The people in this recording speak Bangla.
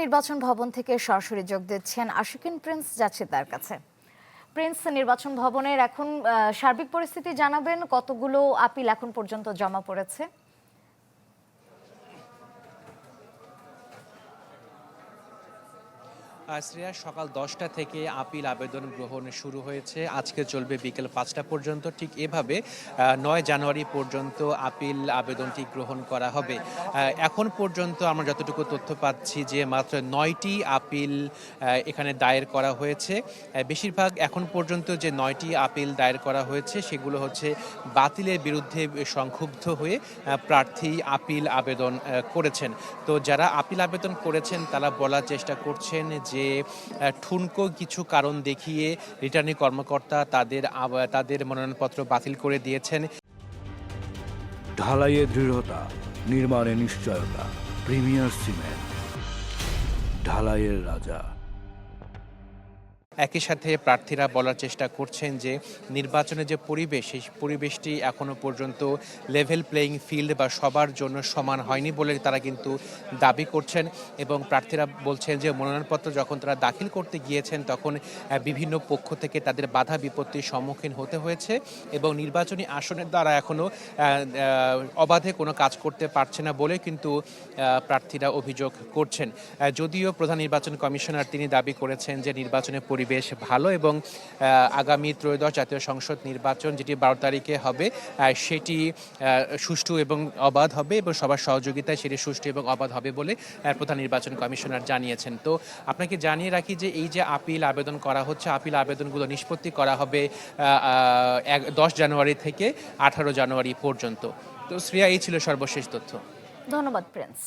নির্বাচন ভবন থেকে সরাসরি যোগ দিচ্ছেন আশুকিন প্রিন্স, যাচ্ছে তার কাছে। প্রিন্স, নির্বাচন ভবনের এখন সার্বিক পরিস্থিতি জানাবেন, কতগুলো আপিল এখন পর্যন্ত জমা পড়েছে? শ্রেয়া, সকাল 10টা থেকে আপিল আবেদন গ্রহণ শুরু হয়েছে। আজকে চলবে বিকেল 5টা পর্যন্ত। ঠিক এভাবে 9 জানুয়ারি পর্যন্ত আপিল আবেদনটি গ্রহণ করা হবে। এখন পর্যন্ত আমরা যতটুকু তথ্য পাচ্ছি যে মাত্র 9টি আপিল এখানে দায়ের করা হয়েছে। বেশিরভাগ এখন পর্যন্ত যে 9টি আপিল দায়ের করা হয়েছে সেগুলো হচ্ছে বাতিলের বিরুদ্ধে সংক্ষুব্ধ হয়ে প্রার্থী আপিল আবেদন করেছেন। তো যারা আপিল আবেদন করেছেন তারা বলার চেষ্টা করছেন যে ঠুনকো কিছু কারণ দেখিয়ে রিটার্নিং কর্মকর্তা তাদের মনোনয়নপত্র বাতিল করে দিয়েছেন। ঢালাইয়ে দৃঢ়তা, নির্মাণে নিশ্চয়তা, প্রিমিয়ার সিমেন্ট, ঢালাইয়ের রাজা। একই সাথে প্রার্থীরা বলার চেষ্টা করছেন যে নির্বাচনের যে পরিবেশ, সেই পরিবেশটি এখনো পর্যন্ত লেভেল প্লেয়িং ফিল্ড বা সবার জন্য সমান হয়নি বলে তারা কিন্তু দাবি করছেন। এবং প্রার্থীরা বলছেন যে মনোনয়নপত্র যখন তারা দাখিল করতে গিয়েছেন তখন বিভিন্ন পক্ষ থেকে তাদের বাধা বিপত্তির সম্মুখীন হতে হয়েছে এবং নির্বাচনী আসনের দ্বারা এখনও অবাধে কোনো কাজ করতে পারছে না বলে কিন্তু প্রার্থীরা অভিযোগ করছেন। যদিও প্রধান নির্বাচন কমিশনার তিনি দাবি করেছেন যে নির্বাচনের পরিবেশ ভালো এবং আগামী ত্রয়োদশ জাতীয় সংসদ নির্বাচন যেটি 12 তারিখে হবে সেটি সুষ্ঠু এবং অবাধ হবে এবং সবার সহযোগিতায় সেটি সুষ্ঠু এবং অবাধ হবে বলে প্রধান নির্বাচন কমিশনার জানিয়েছেন। তো আপনাকে জানিয়ে রাখি যে এই যে আপিল আবেদন করা হচ্ছে, আপিল আবেদনগুলো নিষ্পত্তি করা হবে 10 জানুয়ারি থেকে 18 জানুয়ারি পর্যন্ত। তো শ্রেয়া, এই ছিল সর্বশেষ তথ্য। ধন্যবাদ প্রিন্স।